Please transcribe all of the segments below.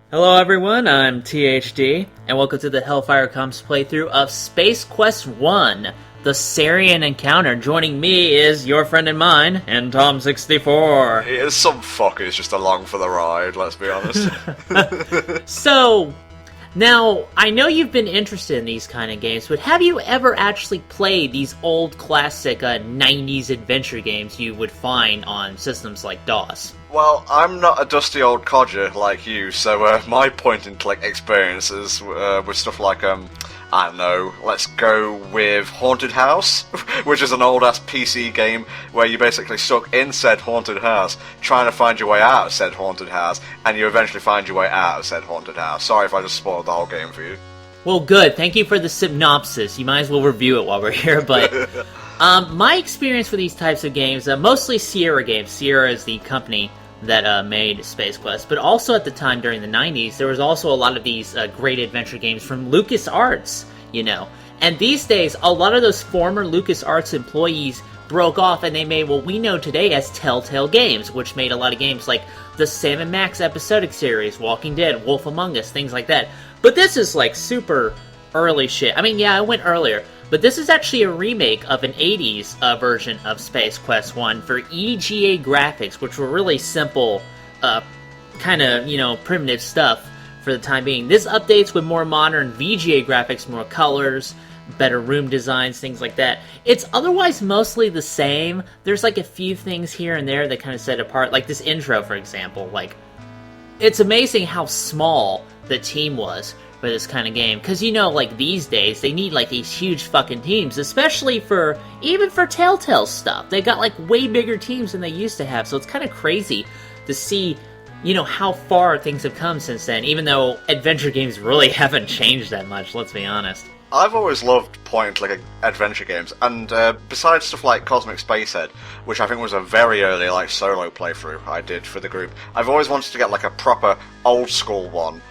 Hello everyone, I'm THD, and welcome to the HellfireComms playthrough of Space Quest 1, the Sarien Encounter. Joining me is your friend and mine, NTom64. It's some fuck who's just along for the ride, let's be honest. So, now, I know you've been interested in these kind of games, but have you ever actually played these old classic 90s adventure games you would find on systems like DOS? Well, I'm not a dusty old codger like you, so my point into experiences with stuff like I don't know, let's go with Haunted House, which is an old-ass PC game where you're basically stuck in said haunted house, trying to find your way out of said haunted house, and you eventually find your way out of said haunted house. Sorry if I just spoiled the whole game for you. Well, good. Thank you for the synopsis. You might as well review it while we're here, but my experience with these types of games, mostly Sierra games. Sierra is the company that made Space Quest, but also at the time during the 90s, there was also a lot of these great adventure games from LucasArts, you know. And these days, a lot of those former LucasArts employees broke off and they made what we know today as Telltale Games, which made a lot of games like the Sam & Max episodic series, Walking Dead, Wolf Among Us, things like that. But this is like super early shit. I mean, yeah, I went earlier, but this is actually a remake of an 80s version of Space Quest 1 for EGA graphics, which were really simple, kind of, you know, primitive stuff for the time being. This updates with more modern VGA graphics, more colors, better room designs, things like that. It's otherwise mostly the same. There's like a few things here and there that kind of set apart, like this intro, for example. Like, it's amazing how small the team was for this kind of game, because you know, like these days they need like these huge fucking teams, especially for even for Telltale stuff. They got like way bigger teams than they used to have, so it's kind of crazy to see, you know, how far things have come since then, even though adventure games really haven't changed that much, let's be honest. I've always loved point-and-click adventure games, and besides stuff like Cosmic Spacehead, which I think was a very early solo playthrough I did for the group, I've always wanted to get like a proper old-school one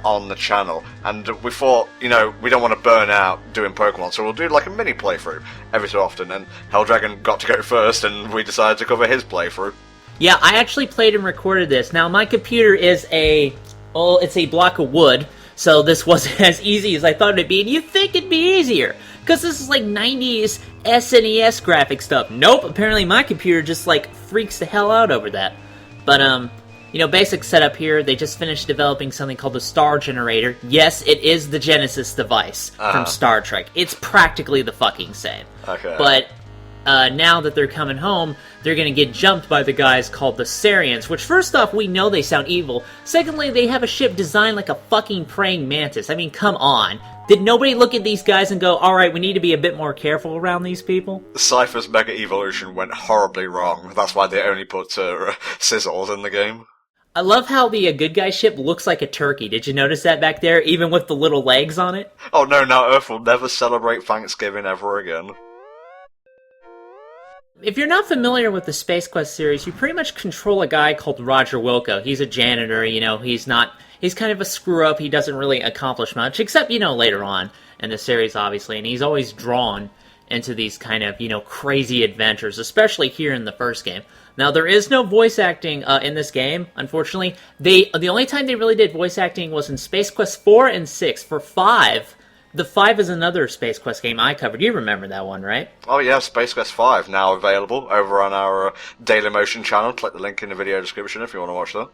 on the channel, and we thought, you know, we don't want to burn out doing Pokemon, so we'll do like a mini playthrough every so often, and Helldragon got to go first, and we decided to cover his playthrough. Yeah, I actually played and recorded this. Now, my computer is it's a block of wood, so this wasn't as easy as I thought it'd be, and you'd think it'd be easier, because this is like 90s SNES graphic stuff. Nope, apparently my computer just like freaks the hell out over that. But, you know, basic setup here, they just finished developing something called the Star Generator. Yes, it is the Genesis device from Star Trek. It's practically the fucking same. Okay. But now that they're coming home, they're going to get jumped by the guys called the Sariens, which first off, we know they sound evil. Secondly, they have a ship designed like a fucking praying mantis. I mean, come on. Did nobody look at these guys and go, alright, we need to be a bit more careful around these people? Cypher's Mega Evolution went horribly wrong. That's why they only put sizzles in the game. I love how the good guy ship looks like a turkey. Did you notice that back there, even with the little legs on it? Oh no, now Earth will never celebrate Thanksgiving ever again. If you're not familiar with the Space Quest series, you pretty much control a guy called Roger Wilco. He's a janitor, you know, he's kind of a screw-up, he doesn't really accomplish much, except, you know, later on in the series, obviously, and he's always drawn into these kind of, you know, crazy adventures, especially here in the first game. Now, there is no voice acting in this game, unfortunately. The only time they really did voice acting was in Space Quest 4 and 6. For 5, the 5 is another Space Quest game I covered. You remember that one, right? Oh yeah, Space Quest 5, now available over on our Dailymotion channel. Click the link in the video description if you want to watch that.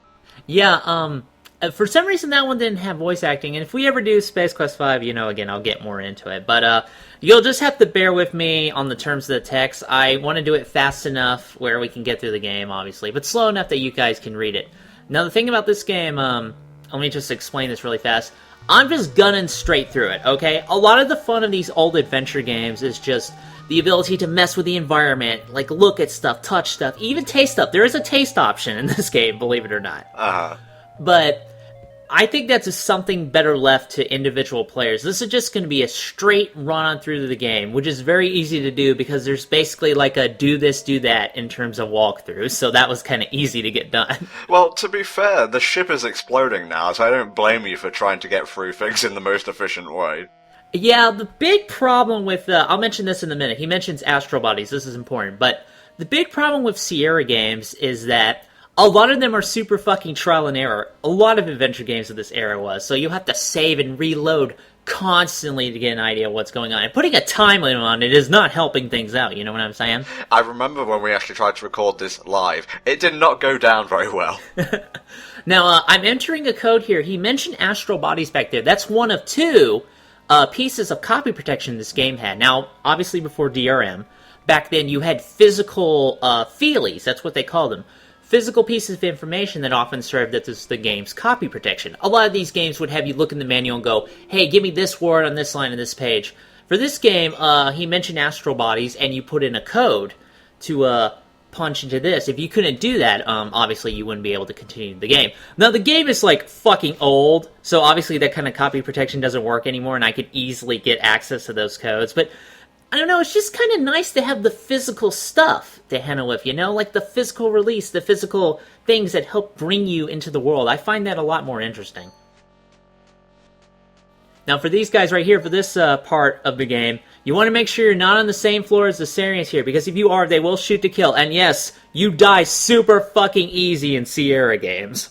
Yeah, for some reason that one didn't have voice acting, and if we ever do Space Quest 5, you know, again, I'll get more into it. But, you'll just have to bear with me on the terms of the text. I want to do it fast enough where we can get through the game, obviously, but slow enough that you guys can read it. Now, the thing about this game, let me just explain this really fast. I'm just gunning straight through it, okay? A lot of the fun of these old adventure games is just the ability to mess with the environment, like look at stuff, touch stuff, even taste stuff. There is a taste option in this game, believe it or not. But I think that's just something better left to individual players. This is just going to be a straight run-on through the game, which is very easy to do because there's basically like a do this, do that in terms of walkthroughs, so that was kind of easy to get done. Well, to be fair, the ship is exploding now, so I don't blame you for trying to get through things in the most efficient way. Yeah, the big problem with, I'll mention this in a minute, he mentions astral bodies, this is important, but the big problem with Sierra games is that A lot of them are super fucking trial and error. A lot of adventure games of this era was. So you'll have to save and reload constantly to get an idea of what's going on. And putting a time limit on it is not helping things out, you know what I'm saying? I remember when we actually tried to record this live. It did not go down very well. Now, I'm entering a code here. He mentioned astral bodies back there. That's one of two pieces of copy protection this game had. Now, obviously before DRM, back then you had physical feelies. That's what they called them. Physical pieces of information that often served as the game's copy protection. A lot of these games would have you look in the manual and go, hey, give me this word on this line on this page. For this game, he mentioned astral bodies, and you put in a code to punch into this. If you couldn't do that, obviously you wouldn't be able to continue the game. Now, the game is, like, fucking old, so obviously that kind of copy protection doesn't work anymore, and I could easily get access to those codes, but I don't know, it's just kind of nice to have the physical stuff to handle with, you know? Like the physical release, the physical things that help bring you into the world. I find that a lot more interesting. Now for these guys right here, for this part of the game, you want to make sure you're not on the same floor as the Sariens here, because if you are, they will shoot to kill. And yes, you die super fucking easy in Sierra games.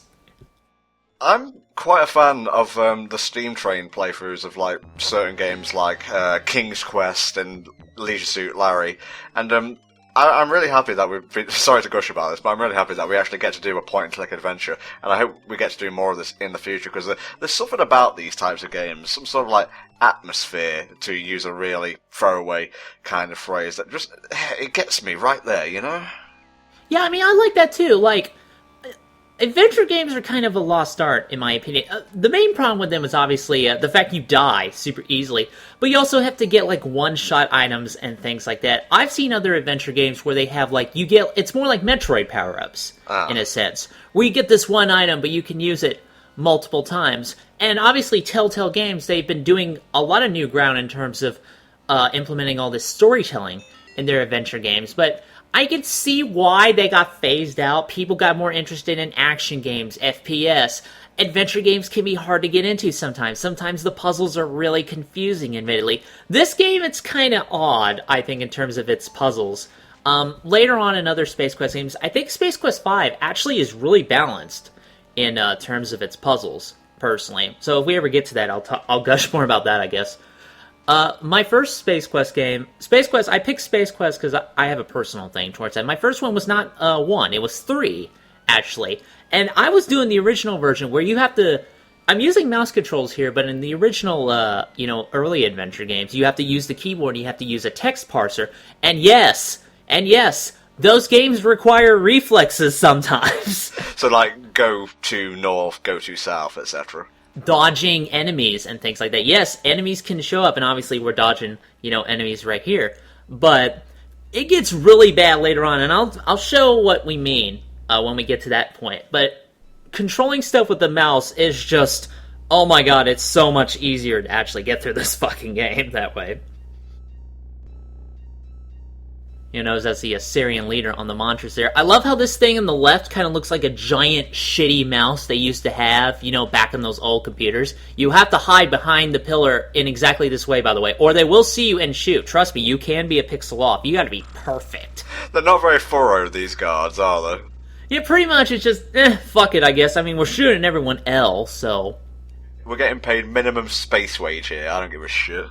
I'm quite a fan of the Steam Train playthroughs of like certain games like King's Quest and Leisure Suit Larry, and I'm really happy that we've been, sorry to gush about this, but I'm really happy that we actually get to do a point-and-click adventure, and I hope we get to do more of this in the future, because there's something about these types of games, some sort of like atmosphere, to use a really throwaway kind of phrase, that just, it gets me right there, you know? Yeah, I mean, I like that too, like, adventure games are kind of a lost art, in my opinion. The main problem with them is obviously the fact you die super easily, but you also have to get, like, one-shot items and things like that. I've seen other adventure games where they have, like, it's more like Metroid power-ups, in a sense, where you get this one item, but you can use it multiple times. And obviously, Telltale Games, they've been doing a lot of new ground in terms of implementing all this storytelling in their adventure games, but I can see why they got phased out. People got more interested in action games, FPS. Adventure games can be hard to get into sometimes. Sometimes the puzzles are really confusing, admittedly. This game, it's kind of odd, I think, in terms of its puzzles. Later on in other Space Quest games, I think Space Quest V actually is really balanced in terms of its puzzles, personally. So if we ever get to that, I'll gush more about that, I guess. My first Space Quest game, I picked Space Quest because I have a personal thing towards that. My first one was not 1, it was 3, actually. And I was doing the original version where you have to, I'm using mouse controls here, but in the original, early adventure games, you have to use the keyboard, you have to use a text parser. And yes, those games require reflexes sometimes. So like, go to north, go to south, etc. Dodging enemies and things like that. Yes, enemies can show up, and obviously we're dodging, enemies right here. But it gets really bad later on, and I'll show what we mean when we get to that point. But controlling stuff with the mouse is just, oh my god, it's so much easier to actually get through this fucking game that way. As the Sarien leader on the monitors there. I love how this thing on the left kind of looks like a giant shitty mouse they used to have, back in those old computers. You have to hide behind the pillar in exactly this way, by the way, or they will see you and shoot. Trust me, you can be a pixel off. You gotta be perfect. They're not very thorough, these guards, are they? Yeah, pretty much. It's just, fuck it, I guess. I mean, we're shooting everyone else, so... We're getting paid minimum space wage here. I don't give a shit.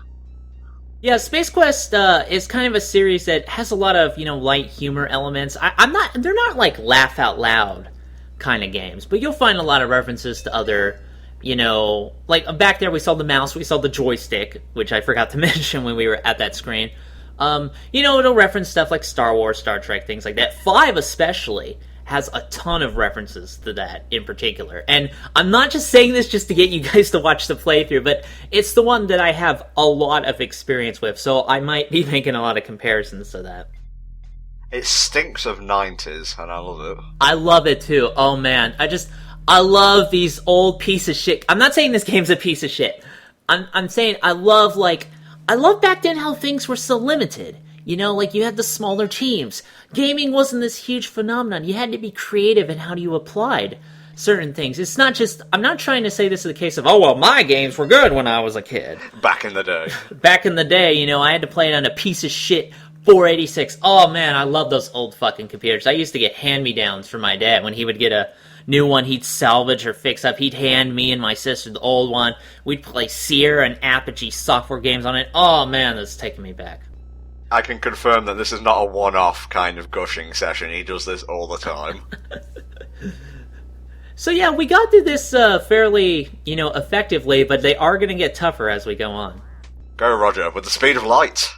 Yeah, Space Quest is kind of a series that has a lot of, light humor elements. They're not like laugh out loud kind of games, but you'll find a lot of references to other, like back there we saw the mouse, we saw the joystick, which I forgot to mention when we were at that screen. It'll reference stuff like Star Wars, Star Trek, things like that. 5 especially has a ton of references to that in particular. And I'm not just saying this just to get you guys to watch the playthrough, but it's the one that I have a lot of experience with, so I might be making a lot of comparisons to that. It stinks of 90s, and I love it. I love it too. Oh man, I love these old piece of shit. I'm not saying this game's a piece of shit. I'm saying I love back then how things were so limited. Like you had the smaller teams. Gaming wasn't this huge phenomenon. You had to be creative in how you applied certain things. It's not just, I'm not trying to say this is the case of, oh, well, my games were good when I was a kid. Back in the day. Back in the day, I had to play it on a piece of shit 486. Oh man, I love those old fucking computers. I used to get hand-me-downs from my dad. When he would get a new one he'd salvage or fix up, he'd hand me and my sister the old one. We'd play Sierra and Apogee software games on it. Oh man, that's taking me back. I can confirm that this is not a one-off kind of gushing session. He does this all the time. So yeah, we got through this fairly, effectively, but they are going to get tougher as we go on. Go, Roger, with the speed of light.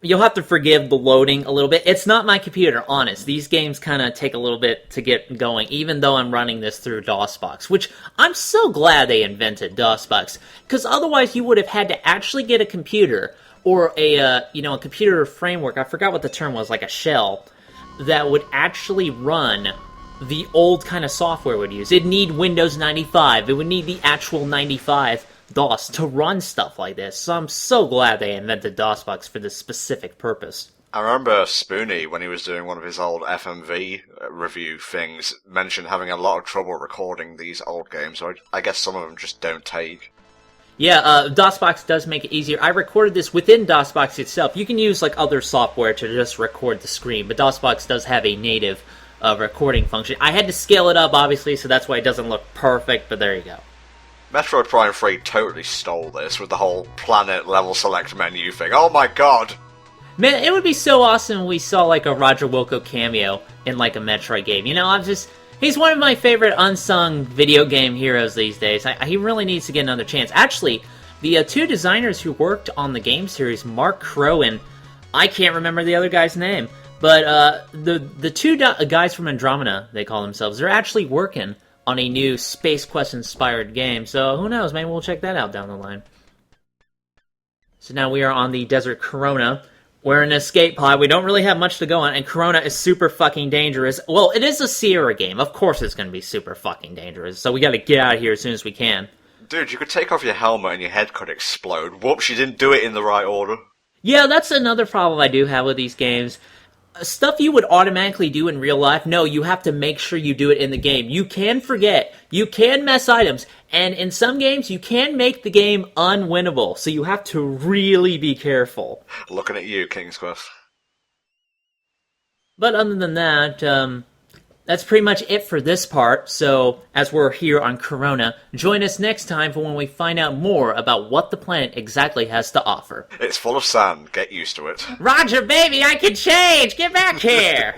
You'll have to forgive the loading a little bit. It's not my computer, honest. These games kind of take a little bit to get going, even though I'm running this through DOSBox, which I'm so glad they invented DOSBox, because otherwise you would have had to actually get a computer, or a computer framework, I forgot what the term was, like a shell, that would actually run the old kind of software would use. It'd need Windows 95. It would need the actual 95 DOS to run stuff like this. So I'm so glad they invented DOSBox for this specific purpose. I remember Spoonie, when he was doing one of his old FMV review things, mentioned having a lot of trouble recording these old games, so I guess some of them just don't take. Yeah, DOSBox does make it easier. I recorded this within DOSBox itself. You can use like other software to just record the screen, but DOSBox does have a native recording function. I had to scale it up, obviously, so that's why it doesn't look perfect, but there you go. Metroid Prime 3 totally stole this with the whole planet level select menu thing. Oh my god! Man, it would be so awesome if we saw like a Roger Wilco cameo in like a Metroid game. He's one of my favorite unsung video game heroes these days. He really needs to get another chance. Actually, the two designers who worked on the game series, Mark Crow and I can't remember the other guy's name, but the two guys from Andromeda, they call themselves, they're actually working on a new Space Quest-inspired game, so who knows, maybe we'll check that out down the line. So now we are on the Desert Corona. We're in an escape pod, we don't really have much to go on, and Corona is super fucking dangerous. Well, it is a Sierra game, of course it's gonna be super fucking dangerous, so we gotta get out of here as soon as we can. Dude, you could take off your helmet and your head could explode. Whoops, you didn't do it in the right order. Yeah, that's another problem I do have with these games. Stuff you would automatically do in real life, no, you have to make sure you do it in the game. You can forget, you can mess items, and in some games, you can make the game unwinnable, so you have to really be careful. Looking at you, King's Quest. But other than that, that's pretty much it for this part, so as we're here on Corona, join us next time for when we find out more about what the planet exactly has to offer. It's full of sand, get used to it. Roger, baby, I can change! Get back here!